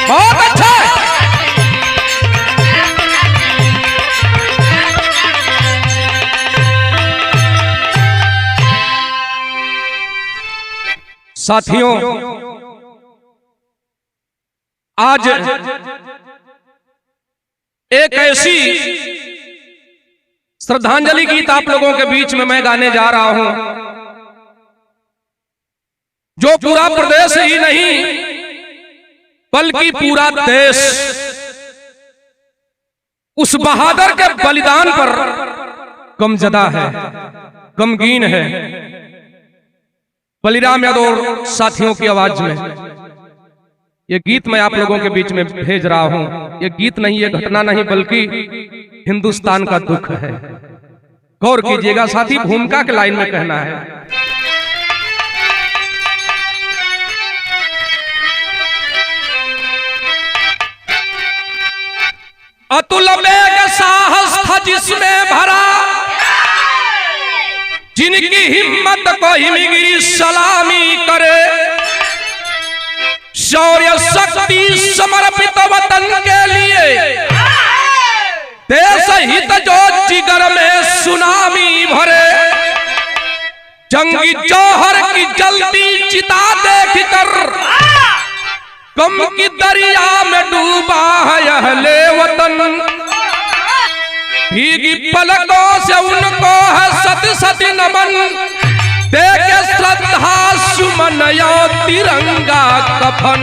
बहुत अच्छा है। साथियों, आज एक ऐसी श्रद्धांजलि गीत आप लोगों के बीच में मैं गाने जा रहा हूं, जो पूरा प्रदेश ही नहीं बल्कि पूरा देश उस बहादुर के बलिदान पर गमजदा है, गमगीन है। बलिराम यादव और साथियों की आवाज में ये गीत मैं आप लोगों के बीच में भेज रहा हूं। ये गीत नहीं, ये घटना नहीं, बल्कि हिंदुस्तान का दुख है। गौर कीजिएगा साथी, भूमिका के लाइन में कहना है। अतुल वेग साहस था जिसमें भरा, जिनकी हिम्मत को हिमगिरी सलामी करे। शौर्य शक्ति समर्पित वतन के लिए, देश हित जो जिगर में सुनामी भरे। जंगी जौहर की जलती चिता देख कर गम की दरिया में डूबा है अहले वतन। भीगी पलकों से उनको है सत सत नमन, देके श्रद्धा सुमन यो तिरंगा कफन।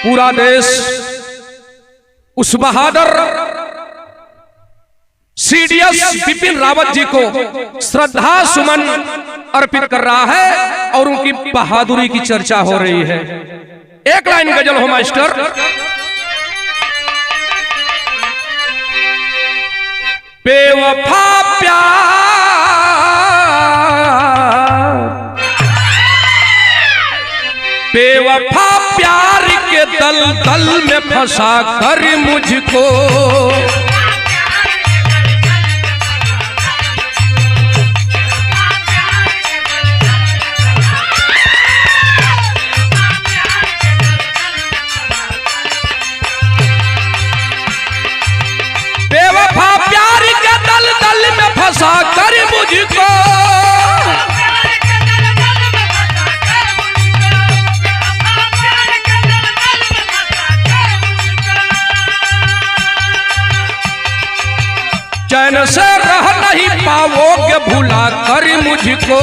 पूरा देश उस बहादुर सीडीएस बिपिन रावत जी को श्रद्धा सुमन अर्पित कर रहा है और उनकी बहादुरी की चर्चा हो रही है। एक लाइन गजल हो मास्टर। बेवफा प्यार, बेवफा प्यार के दल दल में फंसा कर मुझको, बेवफा प्यार के दल दल में फंसा कर मुझको, चैन से रह नहीं पाओगे भुला कर मुझको।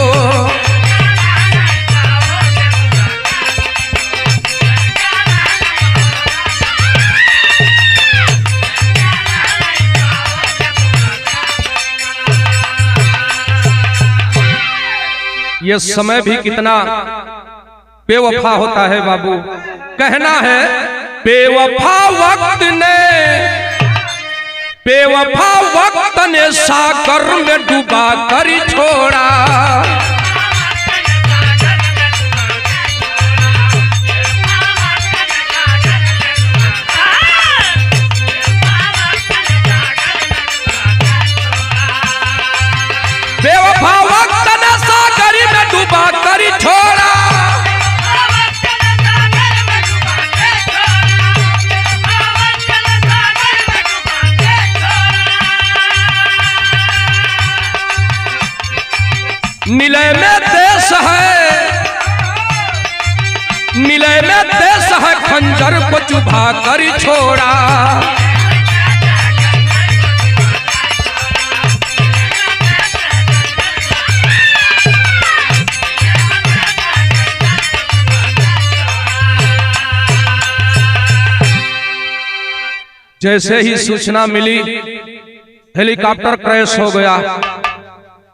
ये समय भी कितना बेवफा होता है बाबू। कहना है बेवफा वक्त ने, बेवफा वक्त ने सागर में डूबा कर छोड़ा। बेवफा वक्त ने सागर में डूबा कर छोड़ा। मिले में देश है, मिले में देश है, खंजर को चुभा कर छोड़ा। जैसे ही सूचना मिली हेलीकॉप्टर क्रैश हो गया,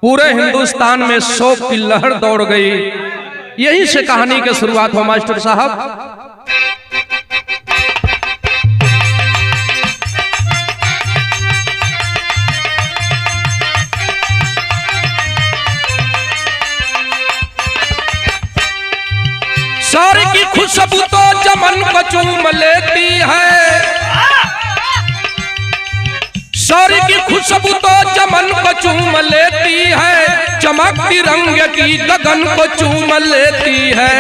पूरे हिंदुस्तान में शोक की लहर दौड़ गई। यहीं से कहानी की शुरुआत हो मास्टर साहब। सर की खुशबू तो चमन को चूम लेती है, शौर्य की खुशबू तो चमन को चूम लेती है, चमकती रंग की गगन को चूम लेती है।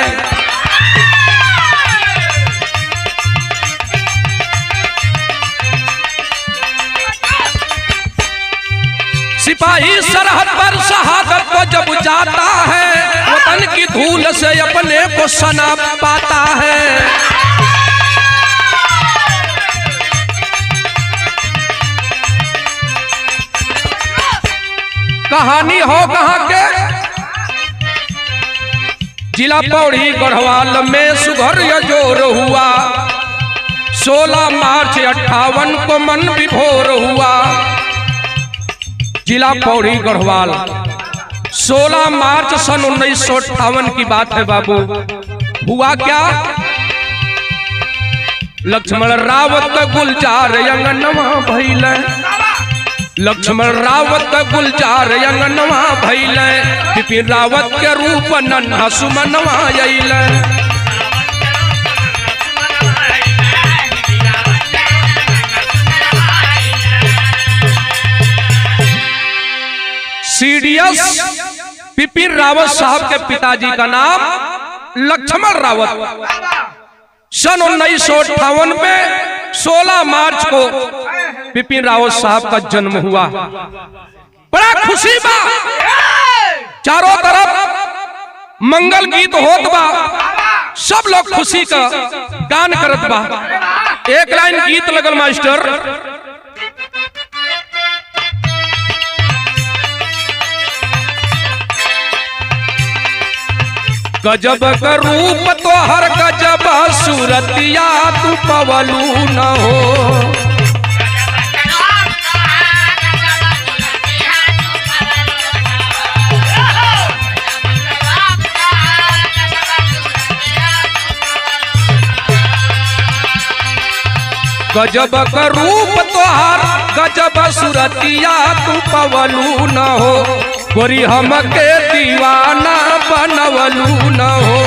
सिपाही सरहद पर शहादत को जब जाता है, वतन की धूल से अपने को सना पाता है। कहानी हो कहां के, जिला पौड़ी गढ़वाल में सुघर जोर हुआ। 16 मार्च 58 को मन विभोर हुआ। जिला पौड़ी गढ़वाल 16 मार्च सन 1958 की बात है बाबू। हुआ क्या? लक्ष्मण रावत गुलजार अंगनवा भइले, लक्ष्मण रावत गुलजार अंगनवा भइले, बिपिन रावत के रूप नन्हा सुमनवा अइले। सीडीएस बिपिन रावत साहब के पिताजी का नाम लक्ष्मण रावत। सन 1958 में 16 मार्च को बिपिन रावत साहब का जन्म हुआ। बड़ा खुशी बा, चारों तरफ मंगल गीत होत बा, सब लोग खुशी का गान करत बा। एक लाइन गीत लगल मास्टर, गजब का रूप तो हर गजब सूरतिया तू पवलू न हो। गजब का रूप तो हर गजब सूरतिया तू पवलू न हो, गोरी हमके दीवाना बनवलू न हो।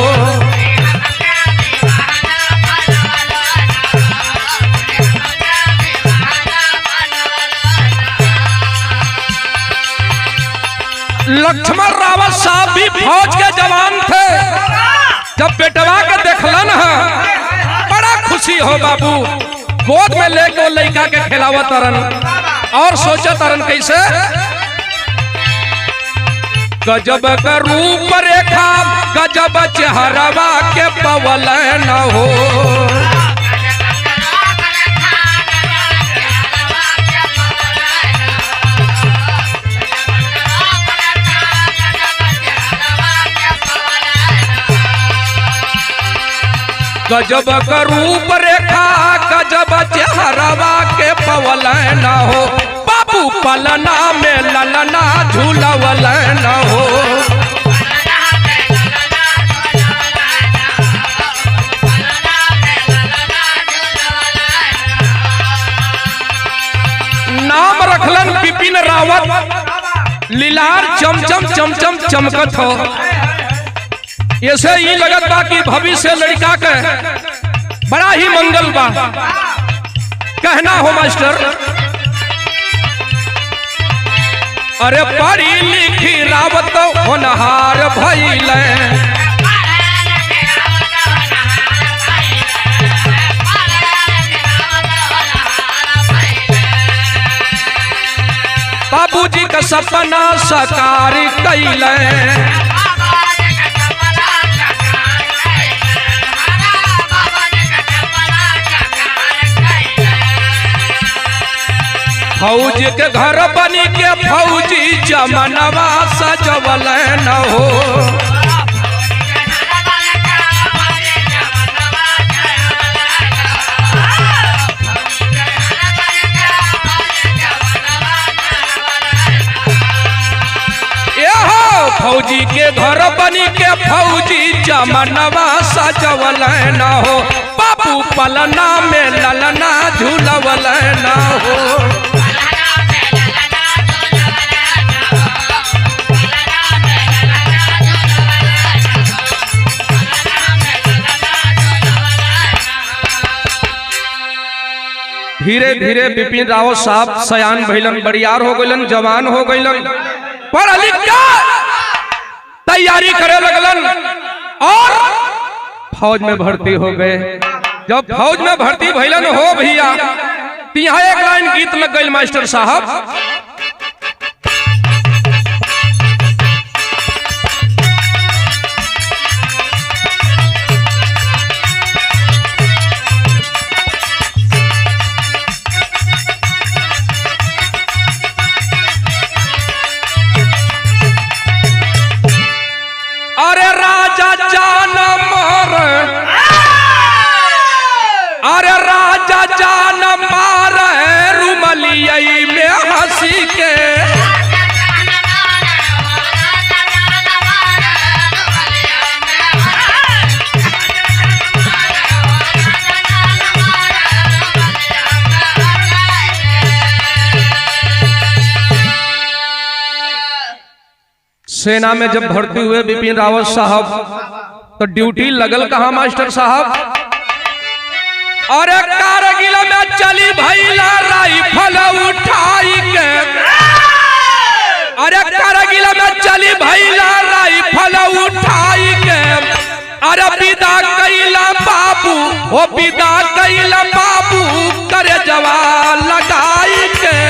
लक्ष्मण रावत साहब भी फौज के जवान थे। जब बेटवा के देखलन है बड़ा खुशी हो बाबू, गोद में लेके लड़का के खिलावत तरन और सोचत तरन कैसे, गजब का रूप रेखा गजब चेहरवा के पवल न हो। गजब का रूप रेखा गजब चेहरवा के पवल न हो, बाबू पलना में ललना झूलवल न हो। नाम रखलन बिपिन रावत, लीलार चमचम चमचम चमकत हो। ऐसे ही लगत बा कि भविष्य लड़का के बड़ा ही मंगल बा। कहना हो मास्टर, अरे पढ़ी लिखी रावत होनहार भइले, बाबूजी का सपना साकार कैले, फौज के घर बनी के फौजी चमनवा सजवल न हो। फौजी के घर बनी के फौजी चमनवा सजवल न हो, बाबू पलना में ललना झूलवल न हो। धीरे धीरे बिपिन रावत साहब सयान भइलन, बड़ियार हो गइलन, जवान हो गइलन, पढ़ लिख के तैयारी करे लगलन और फौज में भर्ती हो गए। जब फौज में भर्ती भइलन हो भैया, यहाँ एक लाइन गीत लग गई मास्टर साहब। अरे राजा जान मार, अरे राजा जान मार रुमलिया में हंसी के, सेना में जब भर्ती हुए बिपिन रावत साहब तो ड्यूटी लगल कहा मास्टर साहब। अरे कारगिल में चली भैला राइफल उठाई के, अरे कारगिल में चली भैला राइफल उठाई के, अरे विदा कैला बाबू, ओ विदा कैला बाबू करे जवान लगाई के।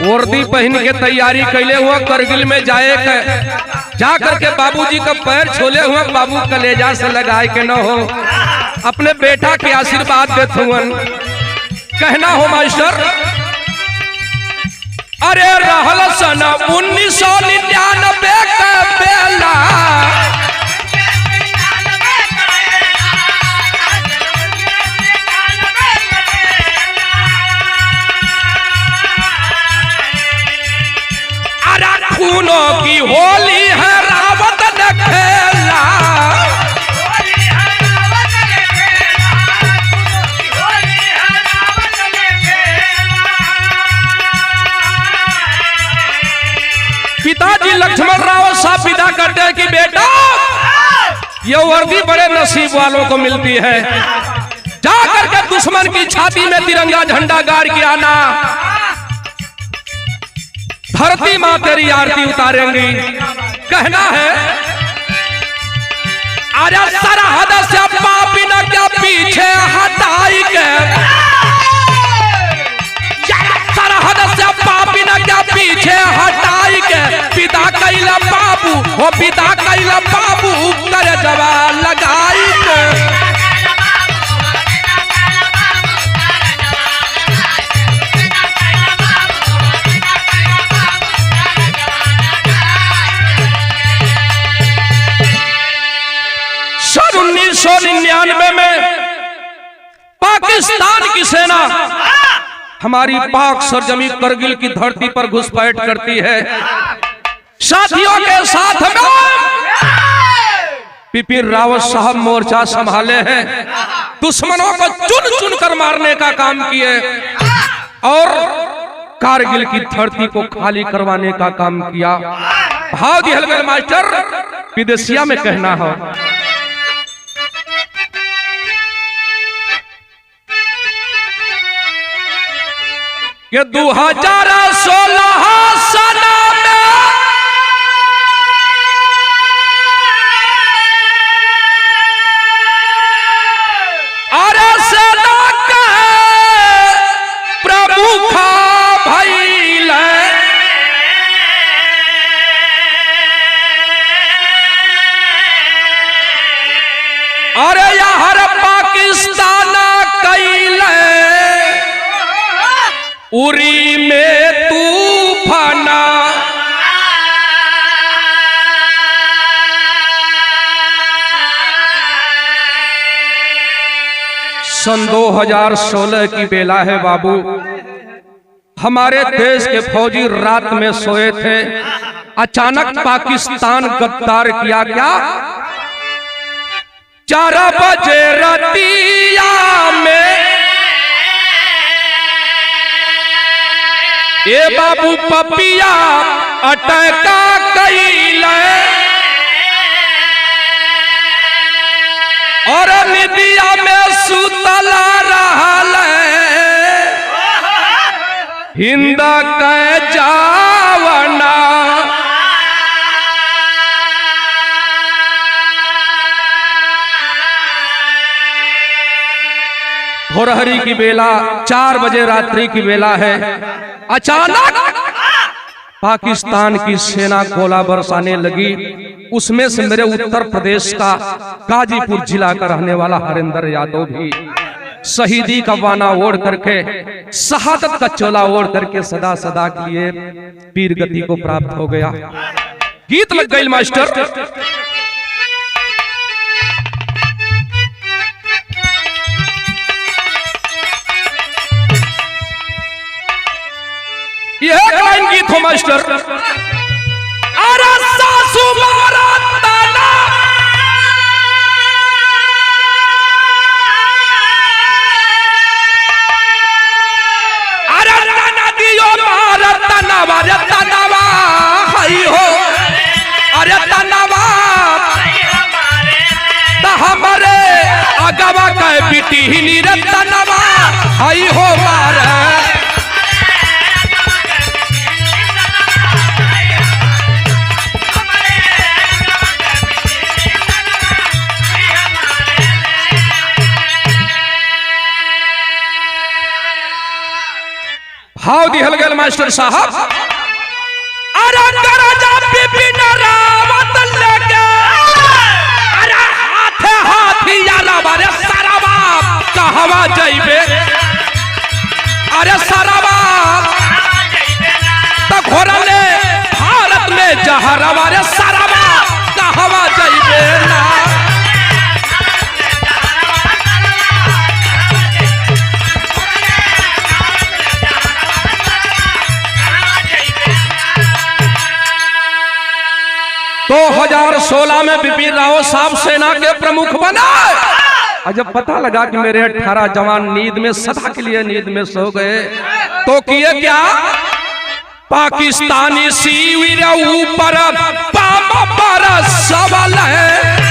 वर्दी पहन के तैयारी कैले हुआ करगिल में जाए के, जा करके बाबूजी का पैर छोले हुआ, बाबू कलेजा से लगाए के न हो, अपने बेटा के आशीर्वाद देते हुए कहना हो मास्टर। अरे रहल सन 1999 का बेला, खूनों की होली है रावत ने खेला, पिताजी लक्ष्मण राव साहब विदा करते हैं कि बेटा ये वर्दी बड़े नसीब वालों को मिलती है, जा करके दुश्मन की छाती में तिरंगा झंडा गाड़ के आना, धरती मां तेरी आरती उतारेंगी। कहना है अरे सरहद से पापी न क्या पीछे हटाई के, सरहद से पापी न क्या पीछे हटाई के, पिता कैला बाबू, वो पिता कैला बाबू करे जवान लगाई के। सन 1999 में पाकिस्तान की सेना हमारी पाक सरजमी करगिल की धरती पर घुसपैठ करती है। साथियों के साथ में बिपिन रावत साहब मोर्चा संभाले हैं, दुश्मनों को चुन चुन कर मारने का काम किए और कारगिल की धरती को खाली करवाने का काम किया। भाव दिहल गए मास्टर, विदेशिया में कहना हो। ये 2016 सना में अरे सेना के प्रमुख भइल, अरे यार पाकिस्तान कैल उरी में तूफाना, सन 2016 की बेला है बाबू। हमारे देश के फौजी रात में सोए थे, अचानक पाकिस्तान गद्दार किया क्या, 4 बजे रतिया में ए बाबू पपिया अटका कैले और निदिया में सुतला रहल हिंद के जावना भोरहरी की बेला 4 बजे रात्रि की बेला है। अचानक पाकिस्तान की सेना गोला बरसाने लगी। उसमें से मेरे उत्तर प्रदेश का गाजीपुर जिला का रहने वाला हरिंदर यादव भी शहीदी का वाना ओढ़ करके शहादत का चोला ओढ़ करके सदा सदा के लिए वीर गति को प्राप्त हो गया। गीत लग गई मास्टर। यह लाइन गीत हो मास्टर। अरे सासू मारा ताना अरे ताना दियो मारा तानावा रे तानावा हई हो अरे तानावा ता हमारे अगवा के बेटी ही रे तानावा हई हो मारे भाव दिहल गल मास्टर साहब। अरे राजा बिपिन रावत लेके अरे हाथे हाथियारा बारे सारा बाप कहवा जाइबे अरे सारा बाप तो घोरले भारत में जहरा बारे सारा बाप कहवा जाइबे ना तो 2016 में बिपिन रावत साहब सेना के प्रमुख बना। और जब पता लगा कि मेरे 18 जवान नींद में सदा के लिए नींद में सो गए तो किए क्या पाकिस्तानी शिविर ऊपर बम बरसवल है।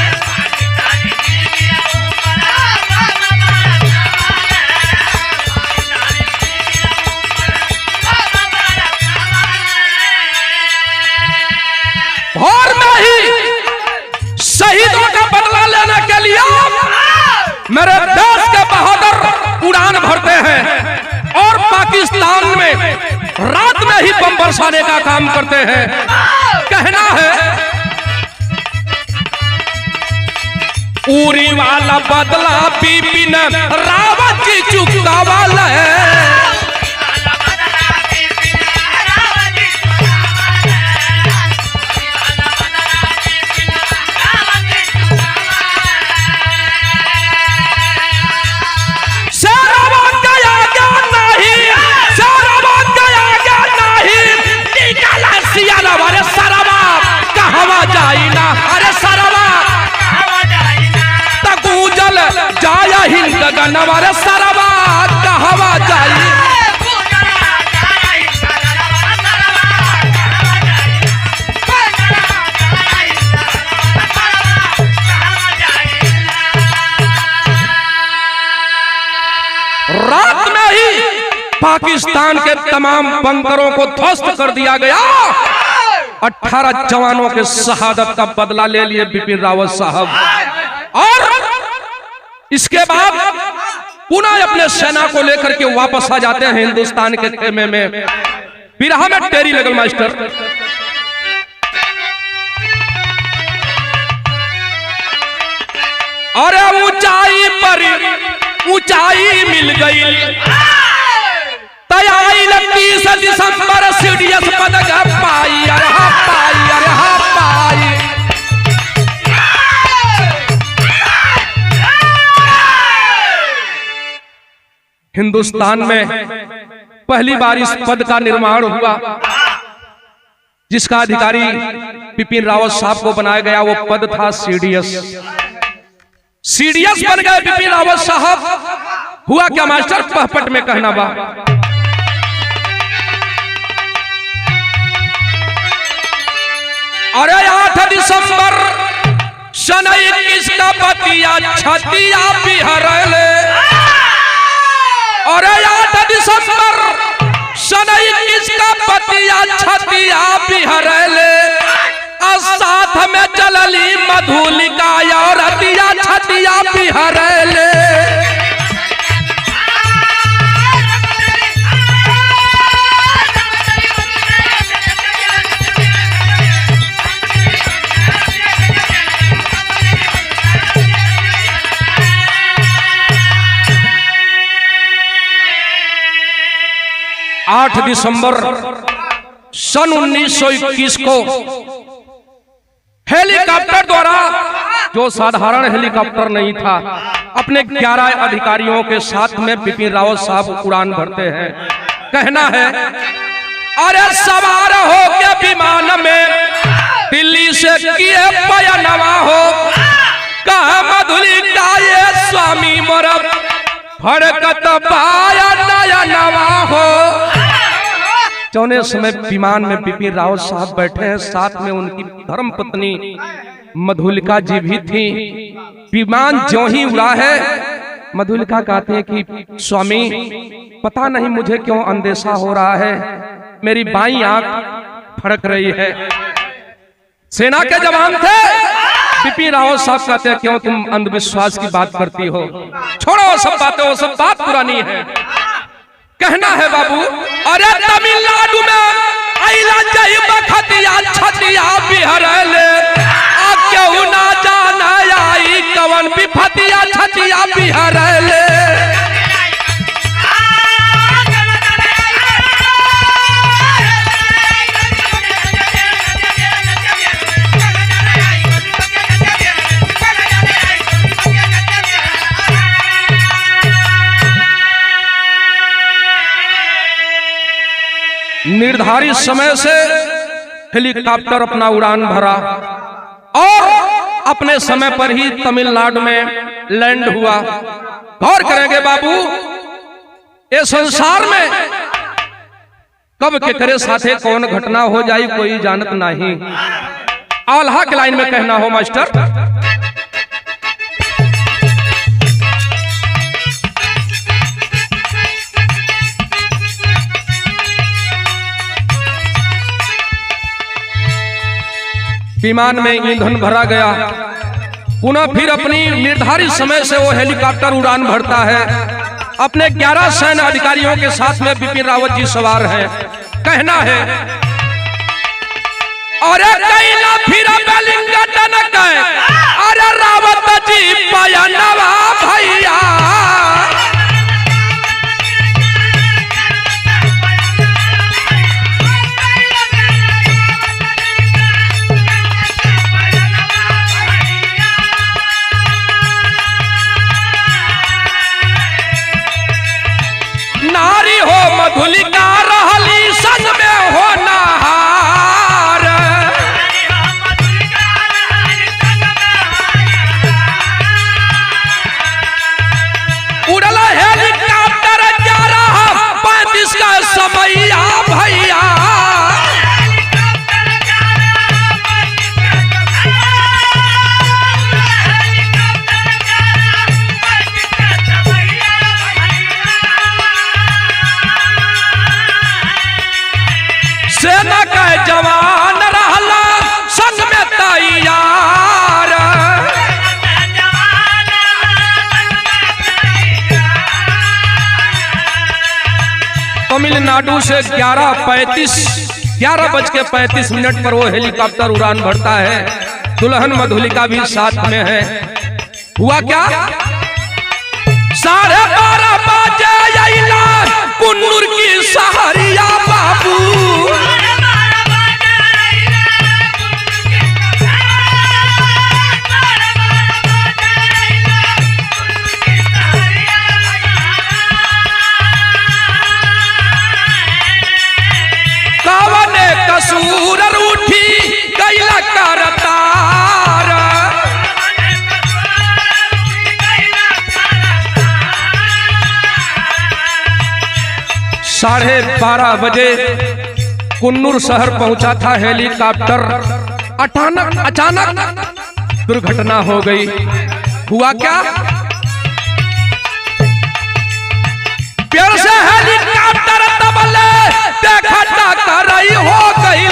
और में ही शहीदों का बदला लेने के लिए मेरे देश के बहादुर उड़ान भरते हैं और पाकिस्तान में रात में ही बम बरसाने का काम करते हैं। कहना है उरी वाला बदला बिपिन रावत की चुका वाला है। गगनवर सरवा कहवा जाई रात में ही पाकिस्तान के तमाम बंकरों को ध्वस्त कर दिया गया। 18 जवानों के शहादत का बदला ले लिए बिपिन रावत साहब और इसके बाद पुनः अपने सेना को लेकर के वापस आ जाते हैं हिंदुस्तान के खेमे में। बिरहा में टेरी लगल मास्टर। अरे ऊंचाई पर ऊंचाई मिल गई तैयारी 30 दिसंबर सीडीएस पदक पाई अरे पाई अरे पाई। हिंदुस्तान में पहली बार इस पद का निर्माण हुआ जिसका अधिकारी बिपिन रावत साहब को बनाया गया। वो पद था सीडीएस। सीडीएस बन गए बिपिन रावत साहब। हुआ क्या मास्टर पहपट में कहना बा अरे 8 दिसंबर सन 21 का बतिया छतिया बिहरले। अरे 8 दिसंबर सन 21 का बतिया छतिया बिहरले। साथ में चलली मधुलिका और रतिया छतिया बिहरले। 8 दिसंबर सन 1921 को हेलीकॉप्टर द्वारा, जो साधारण हेलीकॉप्टर नहीं था, अपने 11 अधिकारियों के साथ में बिपिन रावत साहब उड़ान भरते हैं। कहना है, अरे सवार हो के विमान में दिल्ली से किए पयनवा हो, कहा मधुलिका ये स्वामी मोर फड़कत पाया नया नवा हो। चौने समय विमान में बिपिन रावत साहब बैठे हैं, साथ में उनकी धर्म पत्नी मधुलिका जी भी थी। विमान ज्यों ही उड़ा है, मधुलिका कहते हैं कि स्वामी पता नहीं मुझे क्यों अंदेशा हो रहा है, मेरी बाईं आंख फड़क रही है। सेना के जवान थे। बिपिन रावत साहब कहते हैं, क्यों तुम अंधविश्वास की बात करती हो, छोड़ो वो सब बातें, वो सब बात पुरानी है। कहना है बाबू, अरे तमिलनाडु में आइला जय बखतिया छतिया बिहरले। आ क्यों ना जाना आई कवन बिफतिया छतिया बिहरले। निर्धारित समय से हेलीकॉप्टर अपना उड़ान भरा और अपने समय पर ही तमिलनाडु में लैंड हुआ। गौर करेंगे बाबू, ये संसार में कब के करे साथे कौन घटना हो जाए कोई जानत नहीं। आल्हा के लाइन में कहना हो मास्टर, विमान में ईंधन भरा गया, पुनः फिर अपनी निर्धारित समय से वो हेलीकॉप्टर उड़ान भरता है। अपने 11 सैन्य अधिकारियों के साथ में बिपिन रावत जी सवार हैं। कहना है, अरे कैला फिर अरे रावत जी पयनवा भैया। नारी हो मधुलिका रहली संग में हो नहार। उड़ला हेलीकॉप्टर 11:35 का समैया भैया। सेना का जवान रहला संग में तैयार। तमिलनाडु से 11:35 पर वो हेलीकॉप्टर उड़ान भरता है। दुल्हन मधुलिका भी साथ में है। हुआ क्या, 12:30 बजे आइला कुन्नूर की सहरिया बाबू। कवने कसूर उठी कैला करतार। 12:30 बजे कुन्नूर शहर पहुंचा था हेलीकॉप्टर अचानक दुर्घटना हो गई। हुआ क्या? प्यार से हेलीकॉप्टर तबले देखा टक्कर हो गई।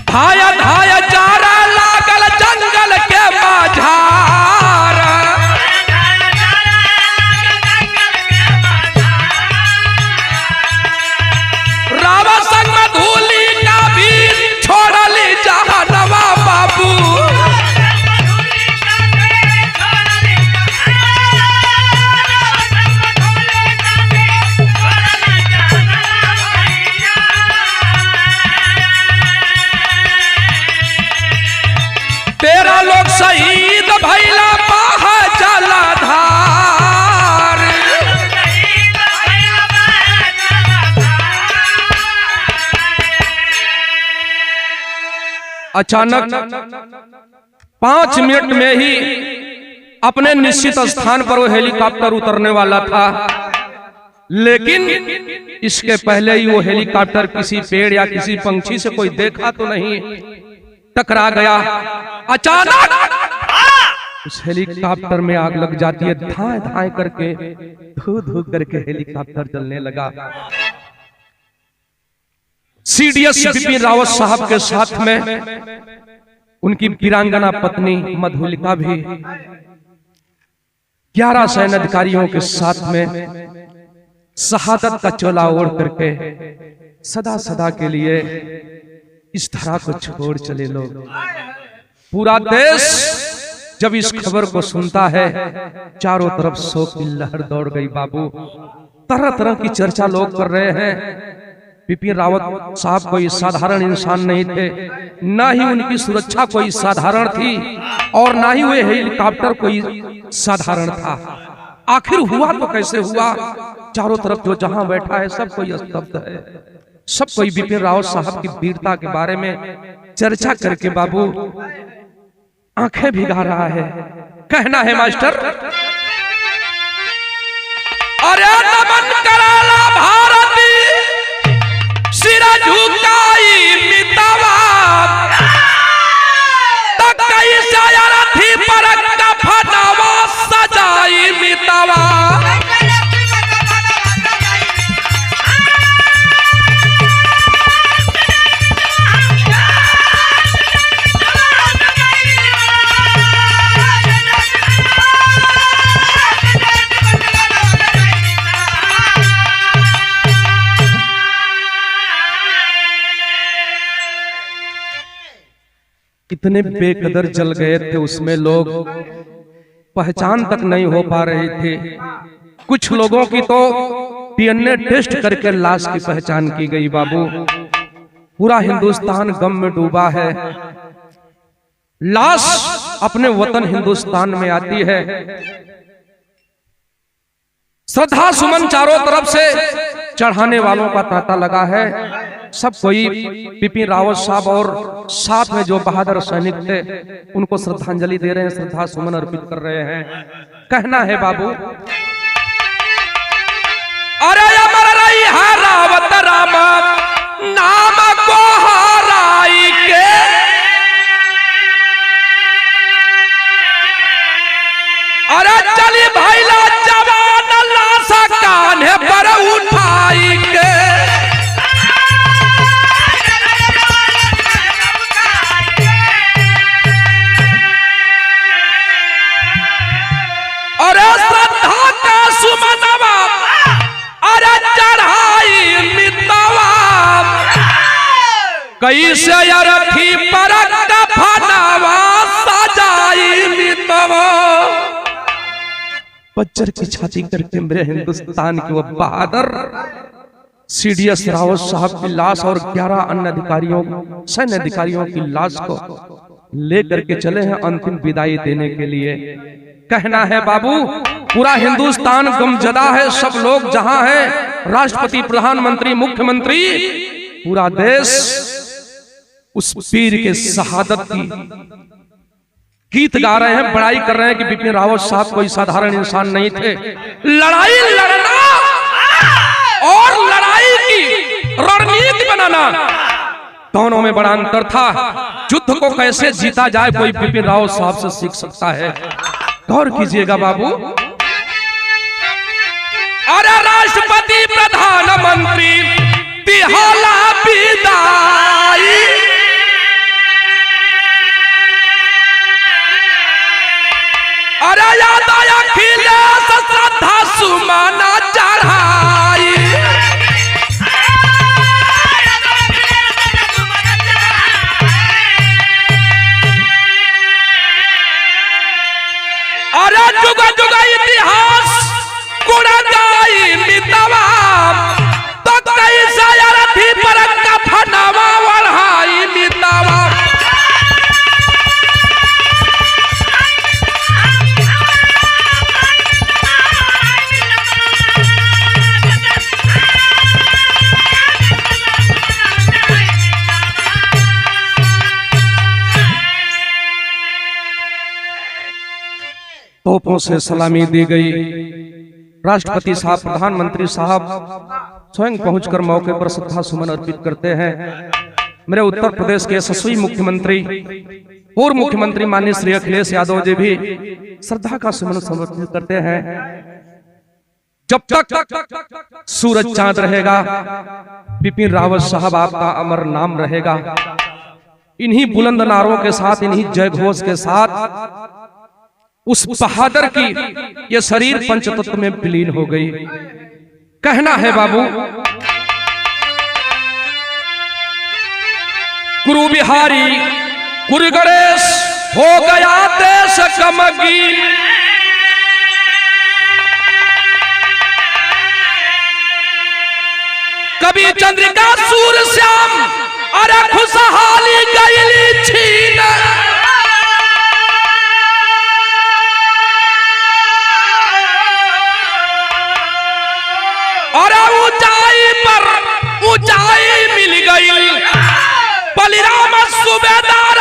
धाय धाय जारा लागल जंगल के बाजार। रावा संग धूली का भी छोड़ली जहनवा बाबू। तेरा लोग शहीद भैला बाहा जलाधार। अचानक 5 मिनट में ही अपने निश्चित स्थान पर वो हेलीकॉप्टर उतरने वाला था, लेकिन इसके पहले ही वो हेलीकॉप्टर किसी पेड़ या किसी पंछी से कोई देखा तो नहीं, टकरा गया। अचानक उस हेलीकॉप्टर में आग लग जाती है। धाए धाए करके धू धू करके हेलीकॉप्टर जलने लगा। सीडीएस बिपिन रावत साहब के साथ में उनकी वीरांगना पत्नी मधुलिका भी 11 सैन्य अधिकारियों के साथ में शहादत का चोला ओढ़ करके सदा सदा के लिए इस धरा को छोड़ चले लोग। पूरा देश जब इस खबर को सुनता है, चारों तरफ शोक की लहर दौड़ गई बाबू। तरह तरह की चर्चा लोग कर रहे हैं। बिपिन रावत साहब कोई साधारण इंसान नहीं थे, ना ही उनकी सुरक्षा कोई साधारण थी और ना ही वे हेलीकॉप्टर कोई साधारण था। आखिर हुआ तो कैसे हुआ? चारों तरफ जो जहां बैठा है सब कोई स्तब्ध है। सब कोई बिपिन रावत साहब की वीरता के बारे में चर्चा करके बाबू आंखें भिगा रहा है। कहना है मास्टर, अरे नमन कराला भारती सिरा झुकाई मितवा तक कई सायरथी पर कफनवा सजाई मितवा। इतने बेकदर जल गए थे उसमें, लोग पहचान तक नहीं हो पा रहे थे। कुछ लोगों की तो डीएनए टेस्ट करके लाश की पहचान की गई बाबू। पूरा हिंदुस्तान गम में डूबा है। लाश अपने वतन हिंदुस्तान में आती है, श्रद्धा सुमन चारों तरफ से चढ़ाने वालों का तांता लगा है। सब कोई बिपिन रावत साहब और साथ में जो बहादुर सैनिक थे उनको श्रद्धांजलि दे रहे हैं, श्रद्धा सुमन अर्पित कर रहे हैं। कहना है बाबू, अरे अमर रही है रावत राम नाम को हराई के, अरे चली भैला जवान लाशा कान्हे पर उठाई के। अरे श्रद्धा का सुमनवा अरे चढ़ाई मितवा कैसे अरथी पर कफनवा सजाई मितवा। बज्जर की छाती करके मेरे हिंदुस्तान के वो बहादुर सीडीएस रावत साहब की लाश और 11 अन्य अधिकारियों सैन्य अधिकारियों की लाश को लेकर के चले हैं अंतिम विदाई देने के लिए। कहना है बाबू, पूरा हिंदुस्तान गमजदा है। सब लोग जहां हैं, राष्ट्रपति, प्रधानमंत्री, मुख्यमंत्री, पूरा देश उस पीर के शहादत की गीत गा रहे हैं, बड़ाई कर रहे हैं कि बिपिन रावत साहब कोई साधारण इंसान नहीं थे। लड़ाई लड़ना और लड़ाई की रणनीति बनाना, दोनों में बड़ा अंतर था। युद्ध को कैसे जीता जाए कोई बिपिन रावत साहब से सीख सकता है। गौर कीजिएगा बाबू। अरे राष्ट्रपति प्रधानमंत्री तिहाला विदाई, अरे याद आया अखिलेश श्रद्धा सुमना चढ़ाई। अरे जुग जुग इतिहास गुणगाई मितवा, तो कैसा रथी पर कफनवा बढ़ाई मितवा। तोपों से सलामी दी गई। राष्ट्रपति साहब, प्रधानमंत्री साहब स्वयं पहुंचकर मौके पर श्रद्धा सुमन अर्पित करते हैं। मेरे उत्तर प्रदेश के यशस्वी मुख्यमंत्री, पूर्व मुख्यमंत्री माननीय श्री अखिलेश यादव जी भी श्रद्धा का सुमन समर्पित करते हैं। जब तक सूरज चांद रहेगा, बिपिन रावत साहब आपका अमर नाम रहेगा। इन्हीं बुलंद नारों के साथ, इन्हीं जय घोष के साथ उस बहादुर की ये शरीर पंचतत्व में विलीन हो गई। कहना है बाबू, गुरु बिहारी गुरु गणेश हो गया देश कमगी। कभी चंद्रिका सूर्य श्याम, अरे खुशहाली गईली छीन। और ऊंचाई पर ऊंचाई मिल गई, बलिराम सूबेदार